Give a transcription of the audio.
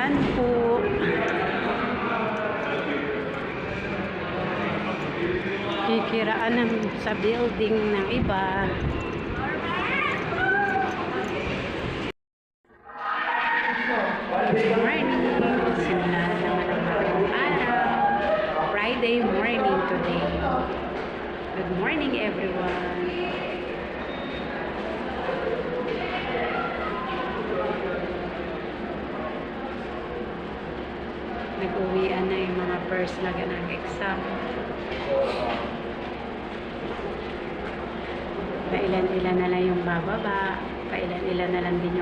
kikiraan po. Kikiraan sa building ng iba. Good morning. Simula naman ang bagong araw. Friday morning today. Good morning everyone. Nag-uwian na yung mga first na nag-exam. Pailan-ilan na lang yung bababa. Pailan-ilan na lang din yung